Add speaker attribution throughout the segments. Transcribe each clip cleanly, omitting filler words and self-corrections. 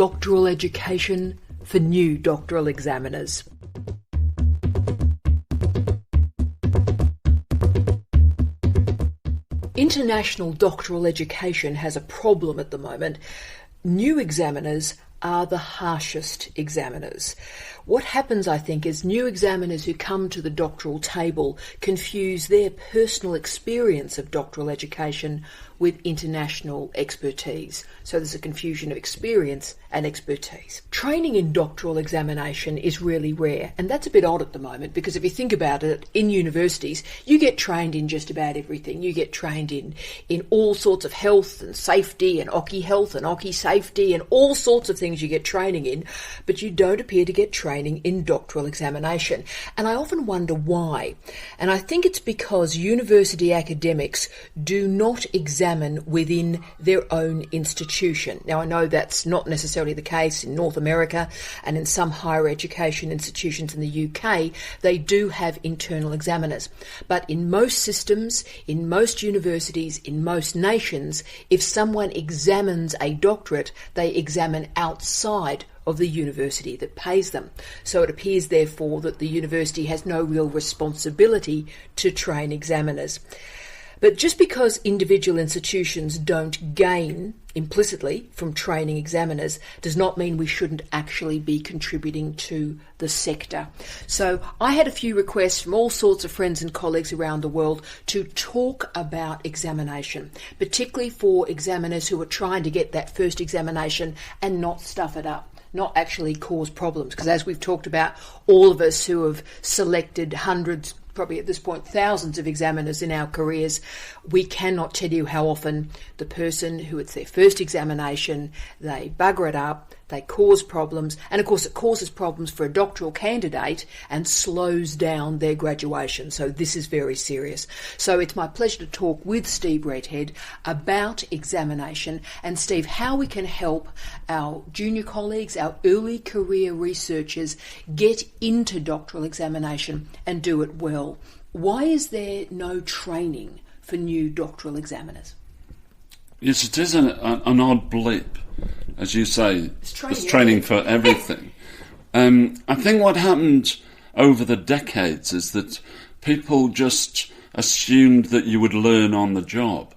Speaker 1: doctoral education for new doctoral examiners. International doctoral education has a problem at the moment. New examiners are the harshest examiners. What happens, I think, is new examiners who come to the doctoral table confuse their personal experience of doctoral education with international expertise. So there's a confusion of experience and expertise. Training in doctoral examination is really rare, and that's a bit odd at the moment, because if you think about it, in universities, you get trained in just about everything. You get trained in all sorts of health and safety and occupational health and occupational safety and all sorts of things you get training in, but you don't appear to get training in doctoral examination. And I often wonder why. And I think it's because university academics do not examine within their institution. institution. Now, I know that's not necessarily the case in North America, and in some higher education institutions in the UK, they do have internal examiners. But in most systems, in most universities, in most nations, if someone examines a doctorate, they examine outside of the university that pays them. So it appears, therefore, that the university has no real responsibility to train examiners. But just because individual institutions don't gain implicitly from training examiners does not mean we shouldn't actually be contributing to the sector. So I had a few requests from all sorts of friends and colleagues around the world to talk about examination, particularly for examiners who are trying to get that first examination and not stuff it up, not actually cause problems. Because as we've talked about, all of us who have selected hundreds, probably at this point thousands of examiners in our careers, we cannot tell you how often the person who it's their first examination, they bugger it up, they cause problems, and of course it causes problems for a doctoral candidate and slows down their graduation. So this is very serious. So it's my pleasure to talk with Steve Redhead about examination, and Steve, how we can help our junior colleagues, our early career researchers get into doctoral examination and do it well. Why is there no training for new doctoral examiners?
Speaker 2: Yes, it is an odd blip. As you say, it's training for everything. I think what happened over the decades is that people just assumed that you would learn on the job.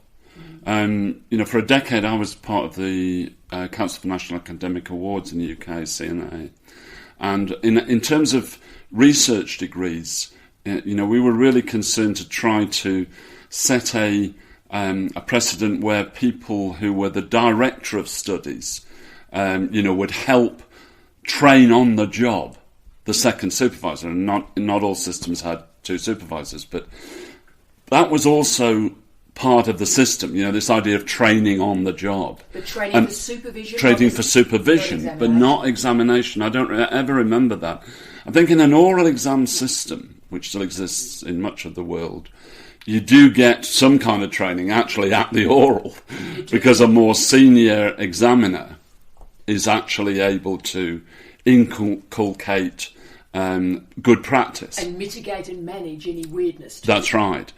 Speaker 2: For a decade I was part of the Council for National Academic Awards in the UK, CNA. And in terms of research degrees, we were really concerned to try to set a precedent where people who were the director of studies, would help train on the job the second supervisor. And not all systems had two supervisors, but that was also part of the system. This idea of training on the job.
Speaker 1: But training for supervision.
Speaker 2: Training for supervision, but not examination. I don't ever remember that. I think in an oral exam system, which still exists in much of the world, you do get some kind of training actually at the oral, because a more senior examiner is actually able to inculcate good practice.
Speaker 1: And mitigate and manage any weirdness too.
Speaker 2: That's right.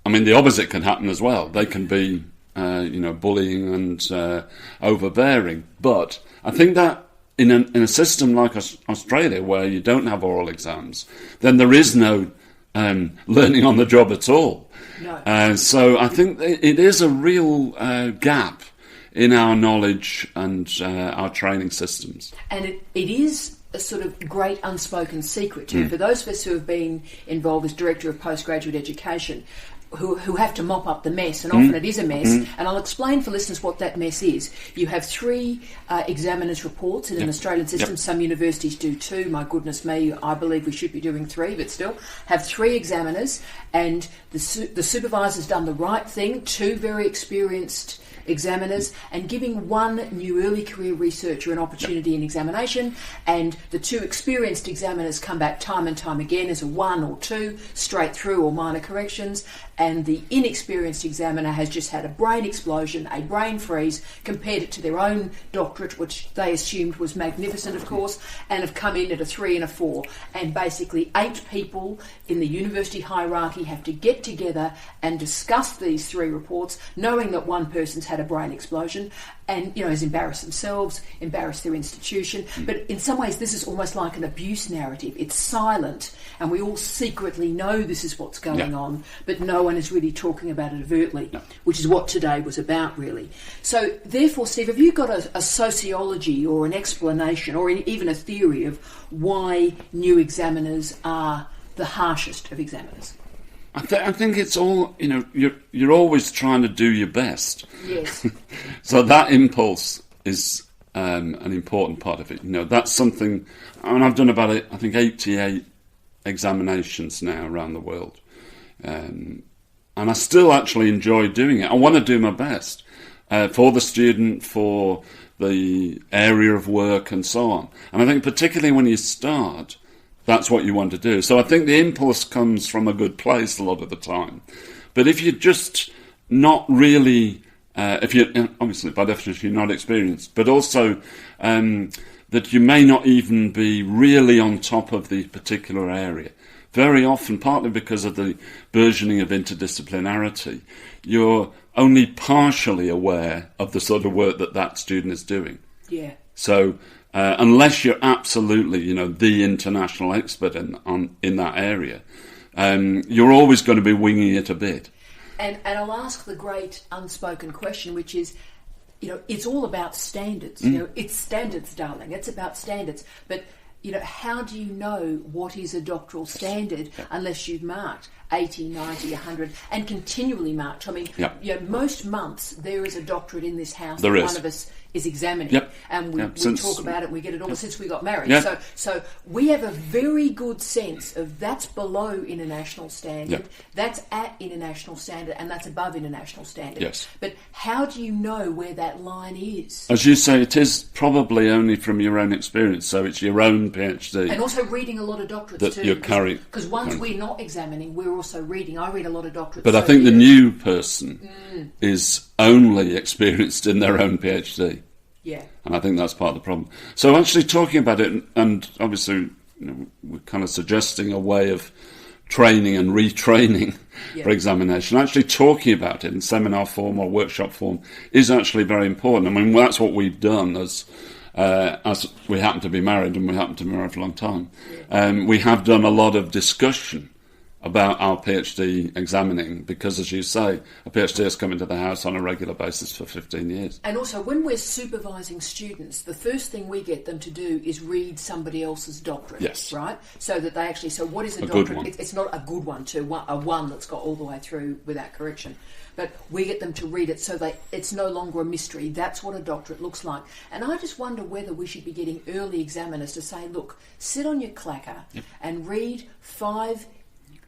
Speaker 2: I mean, the opposite can happen as well. They can be, bullying and overbearing. But I think that in a system like Australia, where you don't have oral exams, then there is no learning on the job at all.
Speaker 1: No.
Speaker 2: So I think it is a real gap in our knowledge and our training systems.
Speaker 1: And it is a sort of great unspoken secret too. For those of us who have been involved as Director of Postgraduate Education, who have to mop up the mess, and often it is a mess, and I'll explain for listeners what that mess is. You have 3 examiners' reports in an Australian system. Some universities do 2. My goodness me, I believe we should be doing 3, but still. Have 3 examiners, and the supervisor's done the right thing, 2 very experienced examiners, and giving 1 new early career researcher an opportunity in examination, and the 2 experienced examiners come back time and time again as a 1 or 2 straight through or minor corrections, and the inexperienced examiner has just had a brain explosion, a brain freeze, compared it to their own doctorate, which they assumed was magnificent, of course, and have come in at a 3 and a 4. And basically 8 people in the university hierarchy have to get together and discuss these 3 reports, knowing that one person's had a brain explosion and, has embarrassed themselves, embarrassed their institution. But in some ways, this is almost like an abuse narrative. It's silent, and we all secretly know this is what's going on, but no one is really talking about it overtly, which is what today was about, really. So, therefore, Steve, have you got a sociology or an explanation or even a theory of why new examiners are the harshest of examiners?
Speaker 2: I think it's all, you're always trying to do your best.
Speaker 1: Yes.
Speaker 2: So that impulse is an important part of it. That's something, I've done about, I think, 88 examinations now around the world. And I still actually enjoy doing it. I want to do my best for the student, for the area of work and so on. And I think particularly when you start, that's what you want to do. So I think the impulse comes from a good place a lot of the time. But if you're just not really, if you're, obviously by definition you're not experienced, but also that you may not even be really on top of the particular area. Very often, partly because of the burgeoning of interdisciplinarity, you're only partially aware of the sort of work that student is doing.
Speaker 1: Yeah.
Speaker 2: So unless you're absolutely, the international expert in that area, you're always going to be winging it a bit.
Speaker 1: And I'll ask the great unspoken question, which is, it's all about standards. It's standards, darling. It's about standards. But, how do you know what is a doctoral standard unless you've marked 80, 90, 100, and continually marked? I mean, most months there is a doctorate in this house.
Speaker 2: There is.
Speaker 1: One of us is examining, and we talk about it, and we get it all since we got married. So we have a very good sense of that's below international standard, that's at international standard, and that's above international standard.
Speaker 2: Yes.
Speaker 1: But how do you know where that line is?
Speaker 2: As you say, it is probably only from your own experience, so it's your own PhD.
Speaker 1: And also reading a lot of doctorates
Speaker 2: that
Speaker 1: too.
Speaker 2: You're carrying.
Speaker 1: Because once we're not examining, we're also reading. I read a lot of doctorates.
Speaker 2: But I think the new person is only experienced in their own PhD.
Speaker 1: Yeah.
Speaker 2: And I think that's part of the problem. So actually talking about it, and obviously we're kind of suggesting a way of training and retraining for examination. Actually talking about it in seminar form or workshop form is actually very important. I mean, that's what we've done as we happen to be married, and we happen to be married for a long time. We have done a lot of discussion about our PhD examining because, as you say, a PhD has come into the house on a regular basis for 15 years.
Speaker 1: And also, when we're supervising students, the first thing we get them to do is read somebody else's doctorate, right? So that they actually, so what is a doctorate? It's not a good one, a one that's got all the way through without correction. But we get them to read it so it's no longer a mystery. That's what a doctorate looks like. And I just wonder whether we should be getting early examiners to say, look, sit on your clacker and read five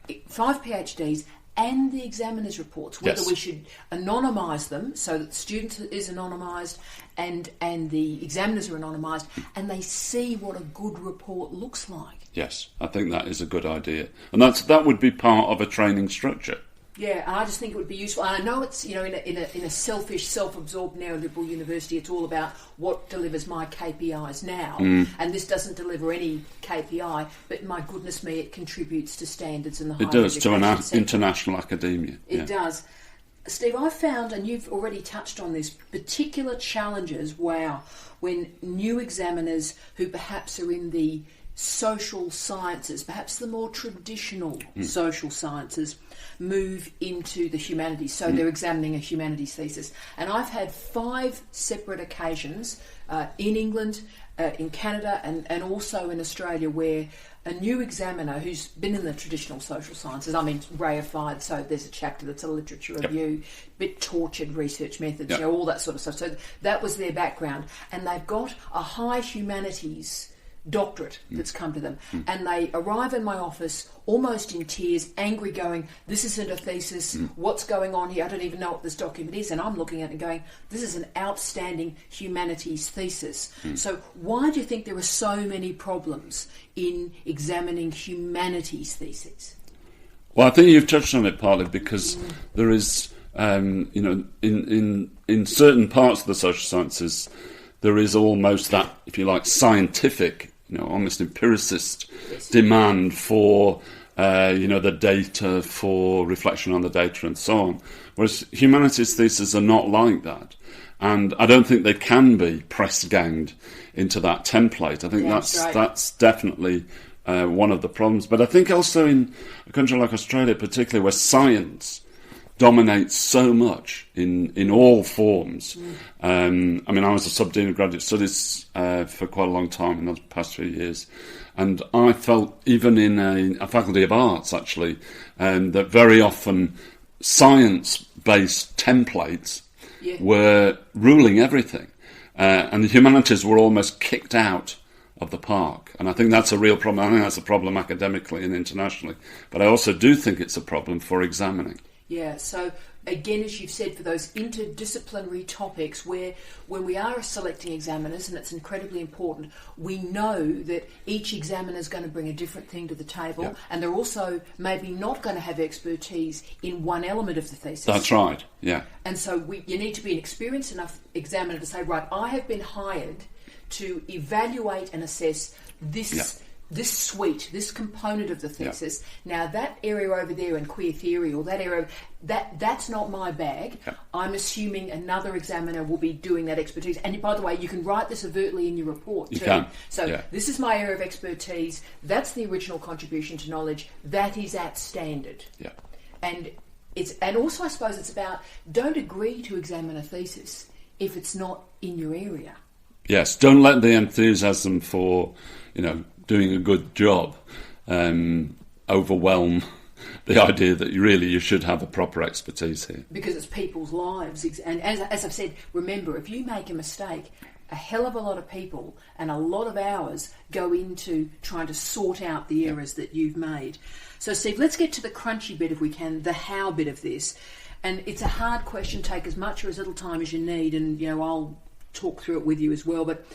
Speaker 1: PhDs and the examiner's reports, whether we should anonymise them so that the student is anonymised and the examiners are anonymised, and they see what a good report looks like.
Speaker 2: Yes, I think that is a good idea. And that would be part of a training structure.
Speaker 1: Yeah, and I just think it would be useful. And I know it's, in a selfish, self-absorbed neoliberal university, it's all about what delivers my KPIs now, and this doesn't deliver any KPI. But my goodness me, it contributes to standards in the higher education sector. It does, to an
Speaker 2: international academia.
Speaker 1: It does. Steve, I found, and you've already touched on this, particular challenges, when new examiners who perhaps are in the social sciences, perhaps the more traditional social sciences, move into the humanities. So they're examining a humanities thesis. And I've had 5 separate occasions in England, in Canada, and also in Australia, where a new examiner who's been in the traditional social sciences, reified, so there's a chapter that's a literature review, bit tortured research methods, all that sort of stuff. So that was their background. And they've got a high humanities doctorate that's come to them, and they arrive in my office almost in tears, angry, going, this isn't a thesis, what's going on here, I don't even know what this document is. And I'm looking at it and going, this is an outstanding humanities thesis. So why do you think there are so many problems in examining humanities theses?
Speaker 2: Well, I think you've touched on it partly because there is, in certain parts of the social sciences, there is almost that, if you like, scientific, almost empiricist demand for, the data, for reflection on the data and so on. Whereas humanities theses are not like that. And I don't think they can be press-ganged into that template. I think that's definitely one of the problems. But I think also in a country like Australia, particularly where science dominates so much in all forms. I was a sub-dean of graduate studies for quite a long time in the past few years. And I felt, even in a faculty of arts, actually, that very often science-based templates were ruling everything. And the humanities were almost kicked out of the park. And I think that's a real problem. I think that's a problem academically and internationally. But I also do think it's a problem for examining.
Speaker 1: Yeah, so again, as you've said, for those interdisciplinary topics where when we are selecting examiners, and it's incredibly important, we know that each examiner is going to bring a different thing to the table, and they're also maybe not going to have expertise in one element of the thesis.
Speaker 2: That's right, yeah.
Speaker 1: And so you need to be an experienced enough examiner to say, right, I have been hired to evaluate and assess this suite, this component of the thesis. Now that area over there in queer theory, or that area, that's not my bag. I'm assuming another examiner will be doing that expertise. And by the way, you can write this overtly in your report too.
Speaker 2: You can.
Speaker 1: So this is my area of expertise. That's the original contribution to knowledge. That is at standard.
Speaker 2: Yeah.
Speaker 1: And also I suppose it's about, don't agree to examine a thesis if it's not in your area.
Speaker 2: Yes, don't let the enthusiasm for, doing a good job overwhelm the idea that you should have a proper expertise here.
Speaker 1: Because it's people's lives. And as I've said, remember, if you make a mistake, a hell of a lot of people and a lot of hours go into trying to sort out the errors that you've made. So, Steve, let's get to the crunchy bit if we can, the how bit of this. And it's a hard question, take as much or as little time as you need, and I'll talk through it with you as well, but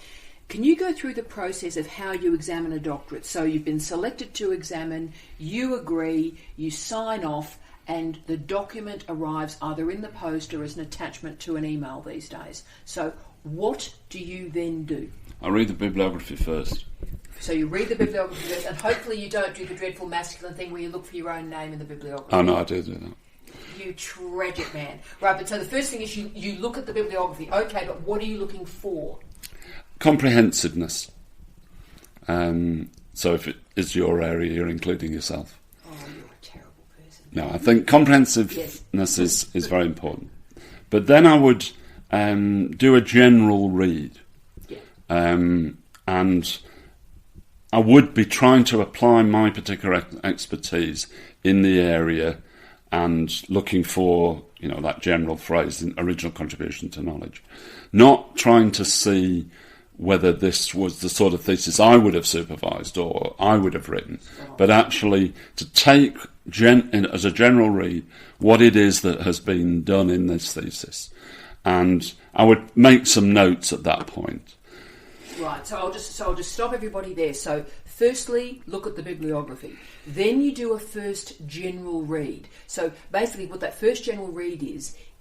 Speaker 1: can you go through the process of how you examine a doctorate? So you've been selected to examine, you agree, you sign off, and the document arrives either in the post or as an attachment to an email these days. So what do you then do?
Speaker 2: I read the bibliography first.
Speaker 1: So you read the bibliography first, and hopefully you don't do the dreadful masculine thing where you look for your own name in the bibliography.
Speaker 2: Oh no, I do that.
Speaker 1: You tragic man. Right, but so the first thing is you look at the bibliography. Okay, but what are you looking for? Comprehensiveness.
Speaker 2: So if it is your area, you're including yourself.
Speaker 1: Oh, you're a terrible person.
Speaker 2: No, I think comprehensiveness is very important. But then I would do a general read.
Speaker 1: Yeah.
Speaker 2: And I would be trying to apply my particular expertise in the area and looking for, that general phrase, original contribution to knowledge. Not trying to see whether this was the sort of thesis I would have supervised or I would have written, but actually to take as a general read what it is that has been done in this thesis. And I would make some notes at that point.
Speaker 1: Right, so I'll just stop everybody there. So firstly, look at the bibliography. Then you do a first general read. So basically what that first general read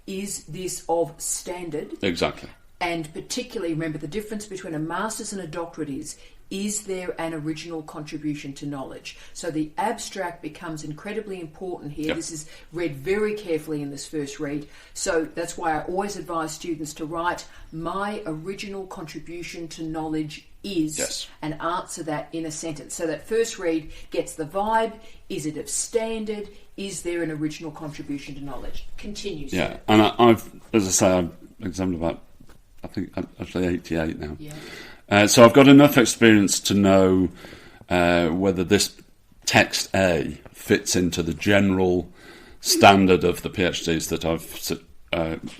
Speaker 1: is this of standard?
Speaker 2: Exactly.
Speaker 1: And particularly, remember, the difference between a master's and a doctorate is there an original contribution to knowledge? So the abstract becomes incredibly important here. Yep. This is read very carefully in this first read. So that's why I always advise students to write, my original contribution to knowledge is, and answer that in a sentence. So that first read gets the vibe. Is it of standard? Is there an original contribution to knowledge? Continues.
Speaker 2: Yeah, and I've examined about, I think, actually 88 now. Yeah. So I've got enough experience to know whether this text A fits into the general standard of the PhDs that I've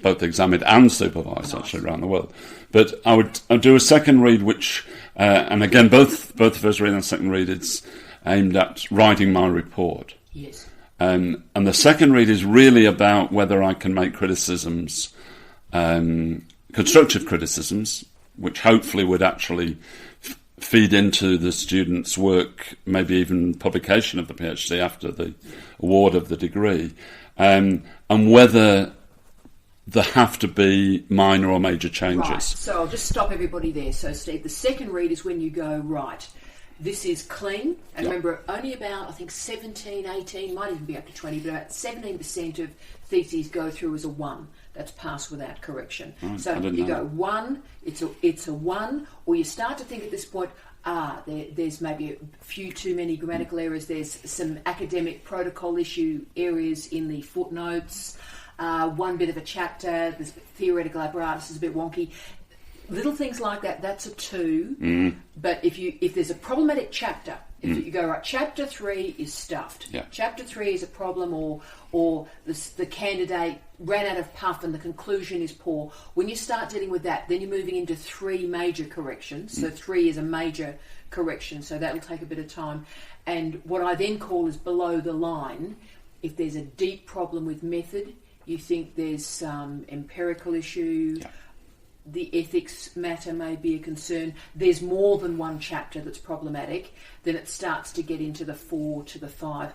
Speaker 2: both examined and supervised actually around the world. But I'd do a second read, which, and again, both the first read and the second read, it's aimed at writing my report.
Speaker 1: Yes.
Speaker 2: And the second read is really about whether I can make criticisms, constructive criticisms, which hopefully would actually feed into the students' work, maybe even publication of the PhD after the award of the degree, and whether there have to be minor or major changes.
Speaker 1: Right, so I'll just stop everybody there. So, Steve, the second read is when you go, right, this is clean, and remember, only about, I think, 17, 18, might even be up to 20, but about 17% of theses go through as a 1. That's passed without correction.
Speaker 2: Right,
Speaker 1: so you go 1, it's a 1, or you start to think at this point, there's maybe a few too many grammatical errors, there's some academic protocol issue areas in the footnotes, one bit of a chapter, this theoretical apparatus is a bit wonky. Little things like that, that's a 2. But if there's a problematic chapter, if you go, right, chapter 3 is stuffed.
Speaker 2: Yeah.
Speaker 1: Chapter 3 is a problem, or the candidate ran out of puff and the conclusion is poor. When you start dealing with that, then you're moving into 3 major corrections. So 3 is a major correction, so that'll take a bit of time. And what I then call is below the line. If there's a deep problem with method, you think there's some empirical issue, the ethics matter may be a concern, there's more than one chapter that's problematic, then it starts to get into the 4 to the 5.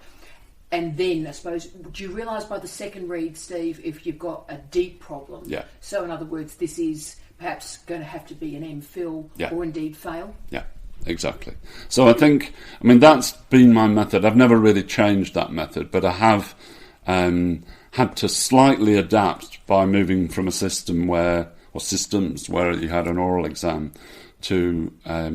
Speaker 1: And then, I suppose, do you realise by the second read, Steve, if you've got a deep problem?
Speaker 2: Yeah.
Speaker 1: So, in other words, this is perhaps going to have to be an MPhil or indeed fail?
Speaker 2: Yeah, exactly. So I mean, that's been my method. I've never really changed that method, but I have had to slightly adapt by moving from a system systems where you had an oral exam to a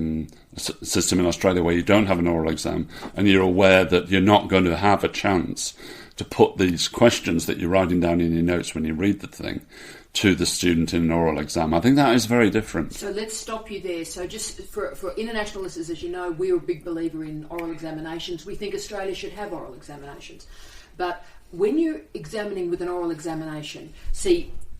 Speaker 2: system in Australia where you don't have an oral exam, and you're aware that you're not going to have a chance to put these questions that you're writing down in your notes when you read the thing to the student in an oral exam. I think that is very different.
Speaker 1: So let's stop you there. So just for international listeners, as you know, we're a big believer in oral examinations. We think Australia should have oral examinations. But when you're examining with an oral examination,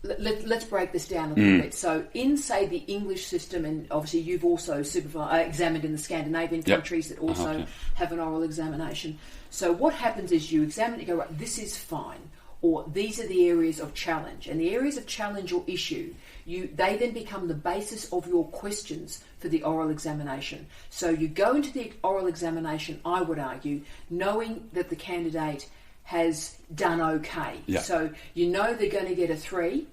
Speaker 1: let's break this down a little bit. So in, say, the English system, and obviously you've also examined in the Scandinavian countries that also have an oral examination. So what happens is you examine it, you go, right, this is fine, or these are the areas of challenge. And the areas of challenge or issue, they then become the basis of your questions for the oral examination. So you go into the oral examination, I would argue, knowing that the candidate has done okay. Yeah. So you know they're going to get a 3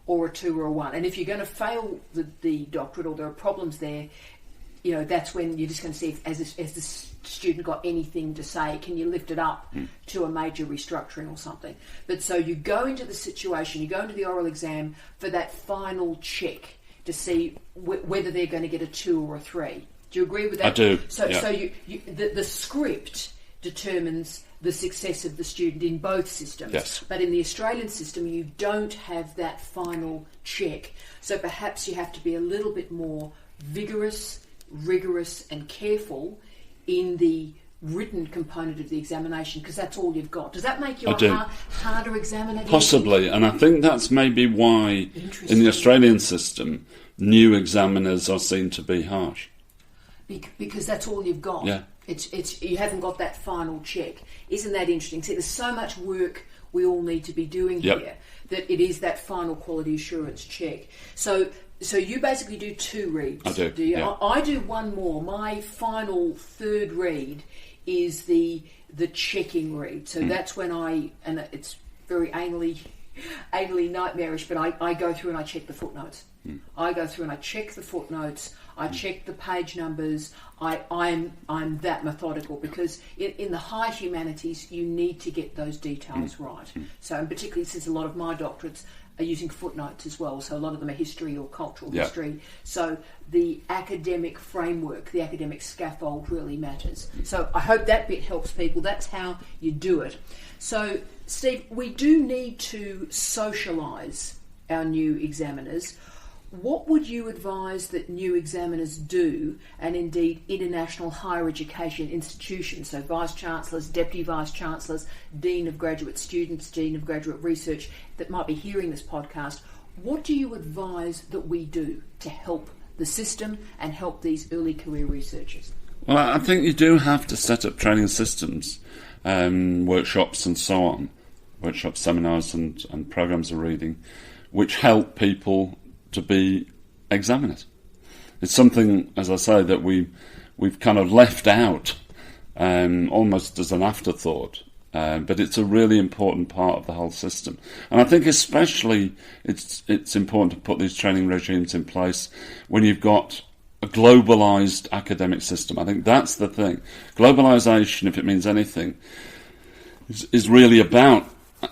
Speaker 1: or a 2 or a 1. And if you're going to fail the doctorate or there are problems there, that's when you're just going to see if, as the student got anything to say, can you lift it up to a major restructuring or something. But so you go into the situation, you go into the oral exam for that final check to see whether they're going to get a 2 or a 3. Do you agree with that?
Speaker 2: I do.
Speaker 1: So the script determines the success of the student in both systems.
Speaker 2: Yes.
Speaker 1: But in the Australian system, you don't have that final check. So perhaps you have to be a little bit more vigorous, rigorous and careful in the written component of the examination, because that's all you've got. Does that make you a harder examiner?
Speaker 2: Possibly, and I think that's maybe why in the Australian system, new examiners are seen to be harsh.
Speaker 1: Because that's all you've got.
Speaker 2: Yeah.
Speaker 1: It's you haven't got that final check. Isn't that interesting? See, there's so much work we all need to be doing here that it is that final quality assurance check. So you basically do 2 reads.
Speaker 2: I do.
Speaker 1: You?
Speaker 2: Yeah.
Speaker 1: I do one more. My final third read is the checking read. So that's when and it's very anally nightmarish, but I go through and I check the footnotes. I go through and I check the footnotes. I check the page numbers. I'm that methodical, because in the high humanities you need to get those details right. So, and particularly since a lot of my doctorates are using footnotes as well, so a lot of them are history or cultural history. So the academic framework, the academic scaffold really matters. So I hope that bit helps people. That's how you do it. So, Steve, we do need to socialise our new examiners. What would you advise that new examiners do, and indeed international higher education institutions, so vice-chancellors, deputy vice-chancellors, dean of graduate students, dean of graduate research, that might be hearing this podcast, what do you advise that we do to help the system and help these early career researchers?
Speaker 2: Well, I think you do have to set up training systems, workshops and so on, workshops, seminars and programs of reading, which help people to be examiners. It's something, as I say, that we've kind of left out almost as an afterthought. But it's a really important part of the whole system. And I think especially it's important to put these training regimes in place when you've got a globalised academic system. I think that's the thing. Globalisation, if it means anything, is really about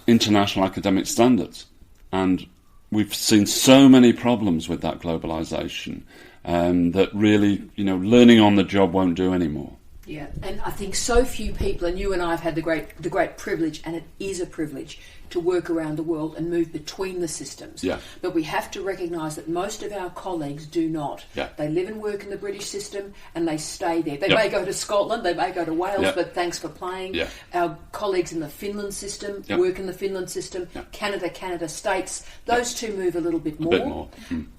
Speaker 2: international academic standards. And we've seen so many problems with that globalisation that really, learning on the job won't do anymore.
Speaker 1: Yeah, and I think so few people, and you and I have had the great privilege, and it is a privilege, to work around the world and move between the systems.
Speaker 2: Yeah.
Speaker 1: But we have to recognise that most of our colleagues do not.
Speaker 2: Yeah.
Speaker 1: They live and work in the British system and they stay there. They
Speaker 2: Yeah.
Speaker 1: may go to Scotland, they may go to Wales,
Speaker 2: Yeah.
Speaker 1: but thanks for playing.
Speaker 2: Yeah.
Speaker 1: Our colleagues in the Finland system
Speaker 2: Yeah.
Speaker 1: work in the Finland system.
Speaker 2: Yeah.
Speaker 1: Canada, States, those two move a little bit more.
Speaker 2: A bit more.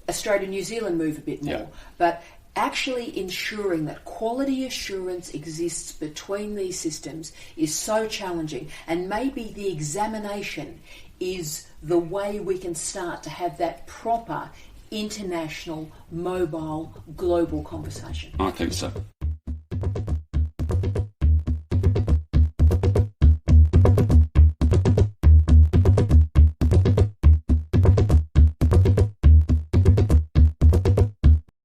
Speaker 1: Australia, New Zealand move a bit more.
Speaker 2: Yeah.
Speaker 1: But actually ensuring that quality assurance exists between these systems is so challenging, and maybe the examination is the way we can start to have that proper international, mobile, global conversation.
Speaker 2: I think so.